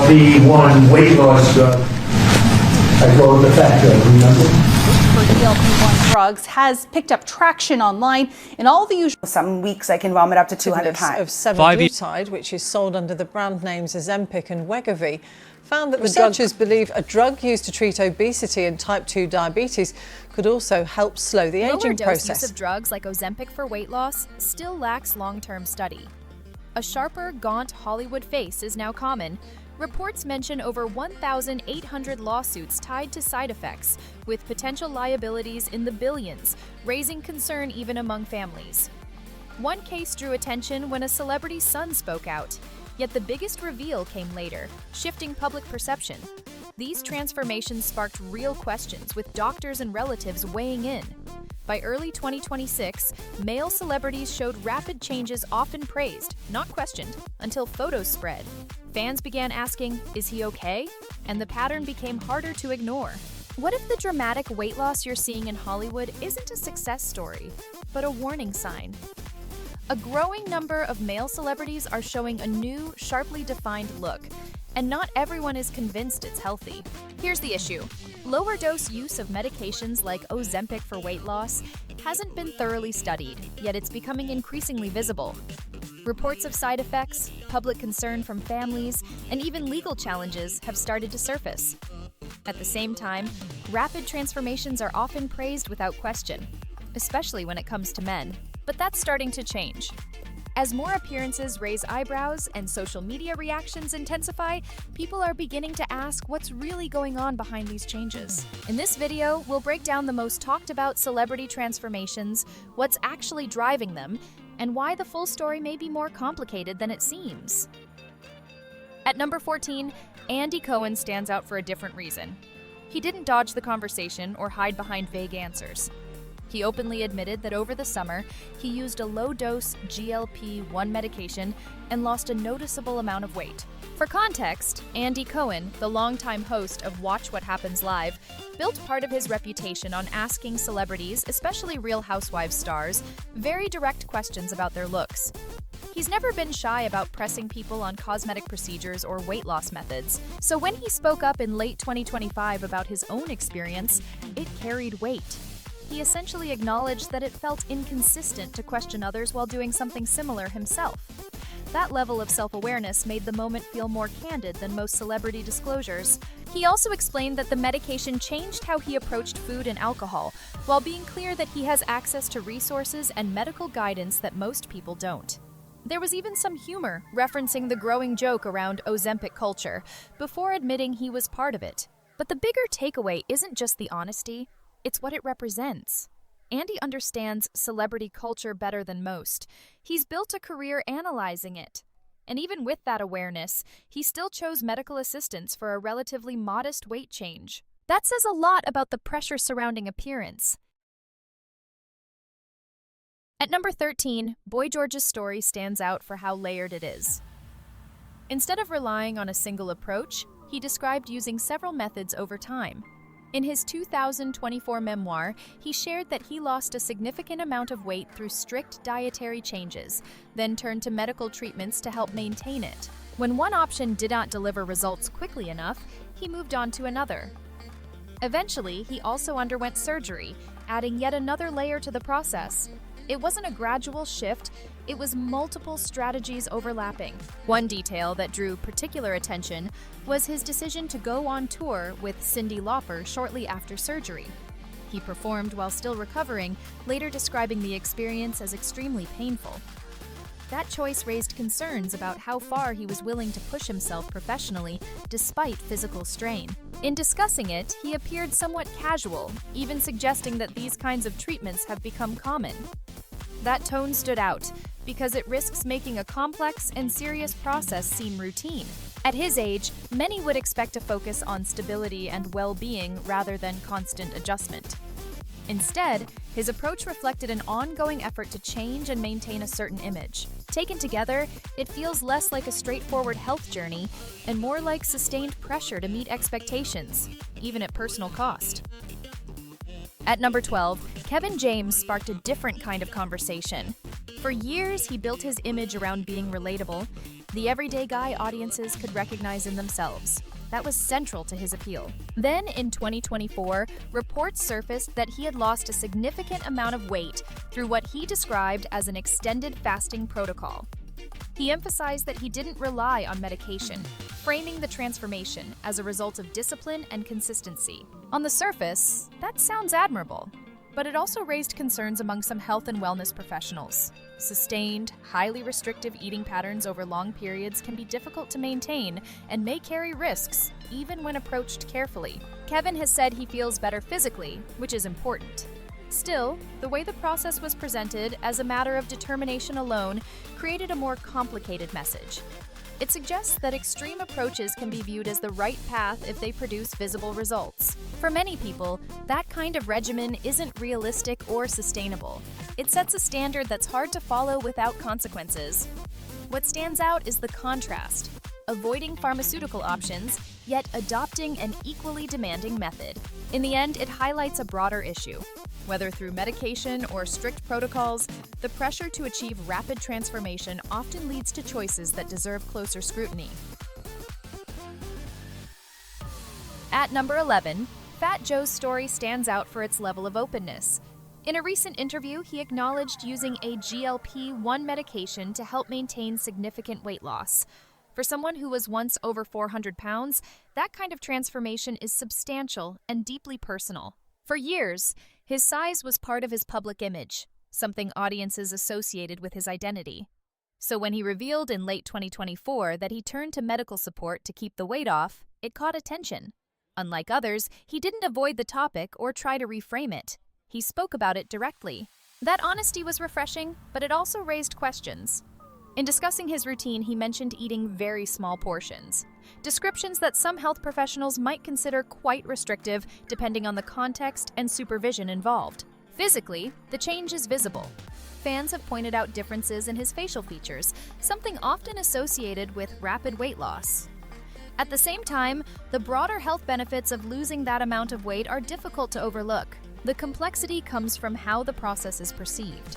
GLP-1 weight loss drug. I call it the fat drug, remember? For GLP-1 drugs has picked up traction online in all the usual. Some weeks I can vomit up to 200 times. Of semaglutide, which is sold under the brand names Ozempic and Wegovy, found that researchers believe a drug used to treat obesity and type 2 diabetes could also help slow the aging process. Lower dose use of drugs like Ozempic for weight loss still lacks long-term study. A sharper, gaunt Hollywood face is now common. Reports mention over 1,800 lawsuits tied to side effects, with potential liabilities in the billions, raising concern even among families. One case drew attention when a celebrity's son spoke out, yet the biggest reveal came later, shifting public perception. These transformations sparked real questions, with doctors and relatives weighing in. By early 2026, male celebrities showed rapid changes often praised, not questioned, until photos spread. Fans began asking, "Is he okay?" And the pattern became harder to ignore. What if the dramatic weight loss you're seeing in Hollywood isn't a success story, but a warning sign? A growing number of male celebrities are showing a new, sharply defined look, and not everyone is convinced it's healthy. Here's the issue. Lower dose use of medications like Ozempic for weight loss hasn't been thoroughly studied, yet it's becoming increasingly visible. Reports of side effects, public concern from families, and even legal challenges have started to surface. At the same time, rapid transformations are often praised without question, especially when it comes to men. But that's starting to change. As more appearances raise eyebrows and social media reactions intensify, people are beginning to ask what's really going on behind these changes. In this video, we'll break down the most talked about celebrity transformations, what's actually driving them, and why the full story may be more complicated than it seems. At number 14, Andy Cohen stands out for a different reason. He didn't dodge the conversation or hide behind vague answers. He openly admitted that over the summer, he used a low-dose GLP-1 medication and lost a noticeable amount of weight. For context, Andy Cohen, the longtime host of Watch What Happens Live, built part of his reputation on asking celebrities, especially Real Housewives stars, very direct questions about their looks. He's never been shy about pressing people on cosmetic procedures or weight loss methods, so when he spoke up in late 2025 about his own experience, it carried weight. He essentially acknowledged that it felt inconsistent to question others while doing something similar himself. That level of self-awareness made the moment feel more candid than most celebrity disclosures. He also explained that the medication changed how he approached food and alcohol, while being clear that he has access to resources and medical guidance that most people don't. There was even some humor, referencing the growing joke around Ozempic culture, before admitting he was part of it. But the bigger takeaway isn't just the honesty, it's what it represents. Andy understands celebrity culture better than most. He's built a career analyzing it. And even with that awareness, he still chose medical assistance for a relatively modest weight change. That says a lot about the pressure surrounding appearance. At number 13, Boy George's story stands out for how layered it is. Instead of relying on a single approach, he described using several methods over time. In his 2024 memoir, he shared that he lost a significant amount of weight through strict dietary changes, then turned to medical treatments to help maintain it. When one option did not deliver results quickly enough, he moved on to another. Eventually, he also underwent surgery, adding yet another layer to the process. It wasn't a gradual shift, it was multiple strategies overlapping. One detail that drew particular attention was his decision to go on tour with Cyndi Lauper shortly after surgery. He performed while still recovering, later describing the experience as extremely painful. That choice raised concerns about how far he was willing to push himself professionally, despite physical strain. In discussing it, he appeared somewhat casual, even suggesting that these kinds of treatments have become common. That tone stood out, because it risks making a complex and serious process seem routine. At his age, many would expect to focus on stability and well-being rather than constant adjustment. Instead, his approach reflected an ongoing effort to change and maintain a certain image. Taken together, it feels less like a straightforward health journey and more like sustained pressure to meet expectations, even at personal cost. At number 12, Kevin James sparked a different kind of conversation. For years, he built his image around being relatable. the everyday guy audiences could recognize in themselves. That was central to his appeal. Then, in 2024, reports surfaced that he had lost a significant amount of weight through what he described as an extended fasting protocol. He emphasized that he didn't rely on medication, framing the transformation as a result of discipline and consistency. On the surface, that sounds admirable, but it also raised concerns among some health and wellness professionals. Sustained, highly restrictive eating patterns over long periods can be difficult to maintain and may carry risks, even when approached carefully. Kevin has said he feels better physically, which is important. Still, the way the process was presented as a matter of determination alone created a more complicated message. It suggests that extreme approaches can be viewed as the right path if they produce visible results. For many people, that kind of regimen isn't realistic or sustainable. It sets a standard that's hard to follow without consequences. What stands out is the contrast, avoiding pharmaceutical options, yet adopting an equally demanding method. In the end, it highlights a broader issue. Whether through medication or strict protocols, the pressure to achieve rapid transformation often leads to choices that deserve closer scrutiny. At number 11, Fat Joe's story stands out for its level of openness. In a recent interview, he acknowledged using a GLP-1 medication to help maintain significant weight loss. For someone who was once over 400 pounds, that kind of transformation is substantial and deeply personal. For years, his size was part of his public image, something audiences associated with his identity. So when he revealed in late 2024 that he turned to medical support to keep the weight off, it caught attention. Unlike others, he didn't avoid the topic or try to reframe it. He spoke about it directly. That honesty was refreshing, but it also raised questions. In discussing his routine, he mentioned eating very small portions, descriptions that some health professionals might consider quite restrictive depending on the context and supervision involved. Physically, the change is visible. Fans have pointed out differences in his facial features, something often associated with rapid weight loss. At the same time, the broader health benefits of losing that amount of weight are difficult to overlook. The complexity comes from how the process is perceived.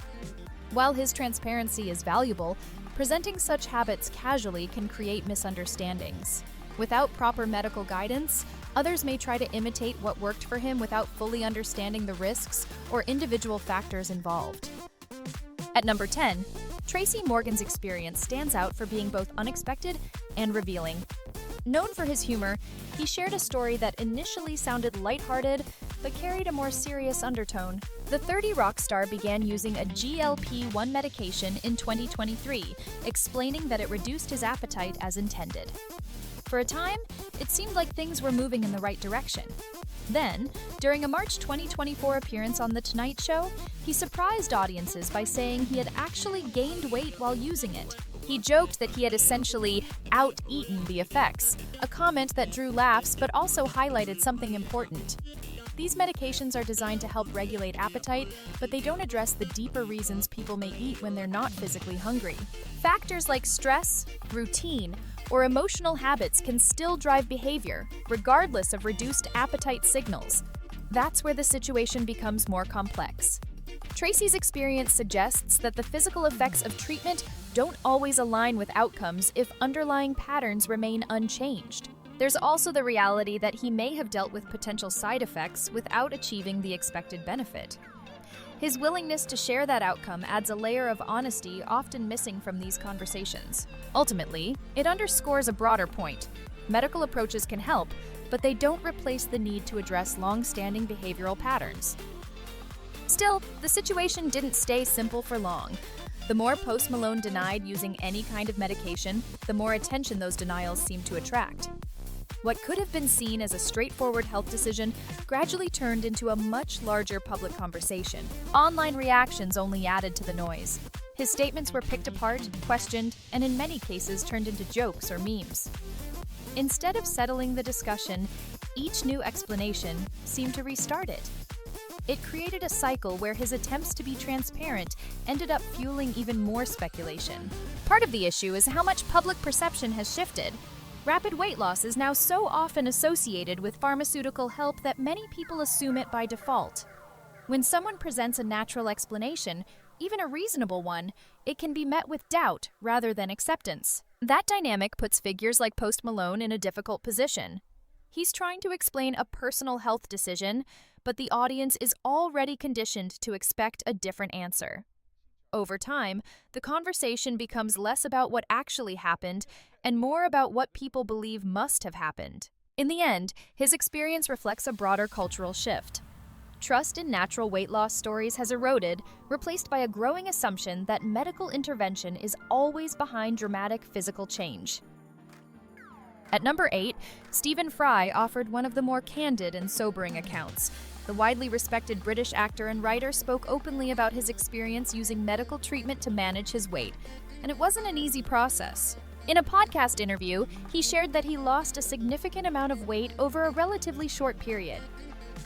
While his transparency is valuable, presenting such habits casually can create misunderstandings. Without proper medical guidance, others may try to imitate what worked for him without fully understanding the risks or individual factors involved. At number 10, Tracy Morgan's experience stands out for being both unexpected and revealing. Known for his humor, he shared a story that initially sounded lighthearted but carried a more serious undertone. The 30 rock star began using a GLP-1 medication in 2023, explaining that it reduced his appetite as intended. For a time, it seemed like things were moving in the right direction. Then, during a March 2024 appearance on The Tonight Show, he surprised audiences by saying he had actually gained weight while using it. He joked that he had essentially out-eaten the effects, a comment that drew laughs but also highlighted something important. These medications are designed to help regulate appetite, but they don't address the deeper reasons people may eat when they're not physically hungry. Factors like stress, routine, or emotional habits can still drive behavior, regardless of reduced appetite signals. That's where the situation becomes more complex. Tracy's experience suggests that the physical effects of treatment don't always align with outcomes if underlying patterns remain unchanged. There's also the reality that he may have dealt with potential side effects without achieving the expected benefit. His willingness to share that outcome adds a layer of honesty often missing from these conversations. Ultimately, it underscores a broader point. Medical approaches can help, but they don't replace the need to address long-standing behavioral patterns. Still, the situation didn't stay simple for long. The more Post Malone denied using any kind of medication, the more attention those denials seemed to attract. What could have been seen as a straightforward health decision gradually turned into a much larger public conversation. Online reactions only added to the noise. His statements were picked apart, questioned, and in many cases turned into jokes or memes. Instead of settling the discussion, each new explanation seemed to restart it. It created a cycle where his attempts to be transparent ended up fueling even more speculation. Part of the issue is how much public perception has shifted. Rapid weight loss is now so often associated with pharmaceutical help that many people assume it by default. When someone presents a natural explanation, even a reasonable one, it can be met with doubt rather than acceptance. That dynamic puts figures like Post Malone in a difficult position. He's trying to explain a personal health decision, but the audience is already conditioned to expect a different answer. Over time, the conversation becomes less about what actually happened and more about what people believe must have happened. In the end, his experience reflects a broader cultural shift. Trust in natural weight loss stories has eroded, replaced by a growing assumption that medical intervention is always behind dramatic physical change. At number 8, Stephen Fry offered one of the more candid and sobering accounts. The widely respected British actor and writer spoke openly about his experience using medical treatment to manage his weight, and it wasn't an easy process. In a podcast interview, he shared that he lost a significant amount of weight over a relatively short period.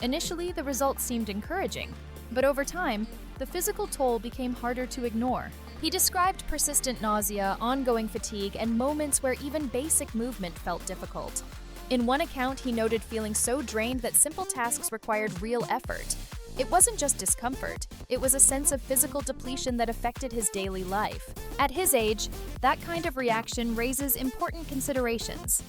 Initially, the results seemed encouraging, but over time, the physical toll became harder to ignore. He described persistent nausea, ongoing fatigue, and moments where even basic movement felt difficult. In one account, he noted feeling so drained that simple tasks required real effort. It wasn't just discomfort, it was a sense of physical depletion that affected his daily life. At his age, that kind of reaction raises important considerations.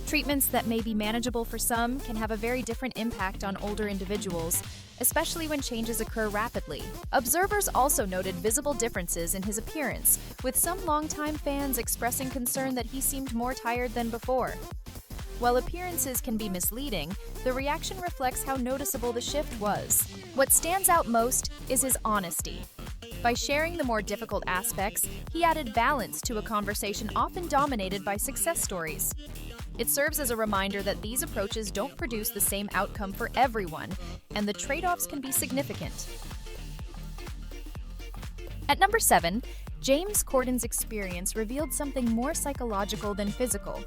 Treatments that may be manageable for some can have a very different impact on older individuals, especially when changes occur rapidly. Observers also noted visible differences in his appearance, with some longtime fans expressing concern that he seemed more tired than before. While appearances can be misleading, the reaction reflects how noticeable the shift was. What stands out most is his honesty. By sharing the more difficult aspects, he added balance to a conversation often dominated by success stories. It serves as a reminder that these approaches don't produce the same outcome for everyone, and the trade-offs can be significant. At number 7, James Corden's experience revealed something more psychological than physical.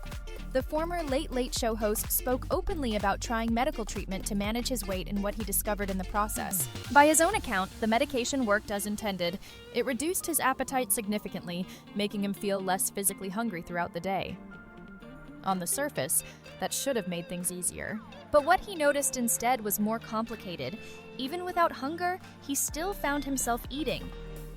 The former Late Late Show host spoke openly about trying medical treatment to manage his weight and what he discovered in the process. By his own account, the medication worked as intended. It reduced his appetite significantly, making him feel less physically hungry throughout the day. On the surface, that should have made things easier. But what he noticed instead was more complicated. Even without hunger, he still found himself eating.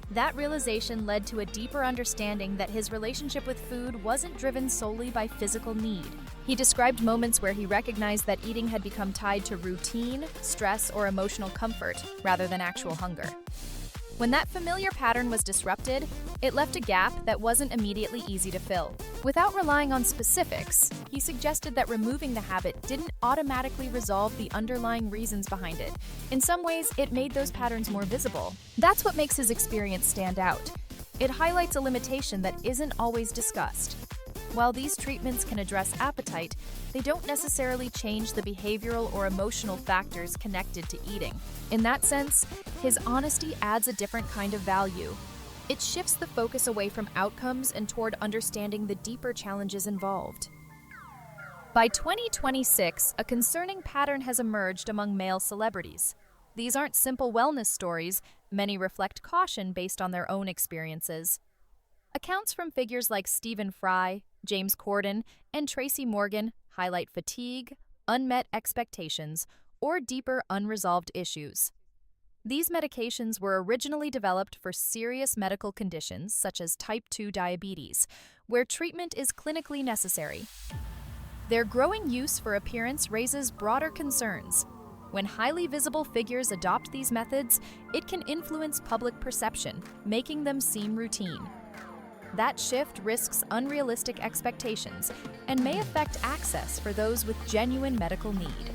That realization led to a deeper understanding that his relationship with food wasn't driven solely by physical need. He described moments where he recognized that eating had become tied to routine, stress, or emotional comfort, rather than actual hunger. When that familiar pattern was disrupted, it left a gap that wasn't immediately easy to fill. Without relying on specifics, he suggested that removing the habit didn't automatically resolve the underlying reasons behind it. In some ways, it made those patterns more visible. That's what makes his experience stand out. It highlights a limitation that isn't always discussed. While these treatments can address appetite, they don't necessarily change the behavioral or emotional factors connected to eating. In that sense, his honesty adds a different kind of value. It shifts the focus away from outcomes and toward understanding the deeper challenges involved. By 2026, a concerning pattern has emerged among male celebrities. These aren't simple wellness stories, many reflect caution based on their own experiences. Accounts from figures like Stephen Fry, James Corden, and Tracy Morgan highlight fatigue, unmet expectations, or deeper unresolved issues. These medications were originally developed for serious medical conditions such as type 2 diabetes, where treatment is clinically necessary. Their growing use for appearance raises broader concerns. When highly visible figures adopt these methods, it can influence public perception, making them seem routine. That shift risks unrealistic expectations and may affect access for those with genuine medical need.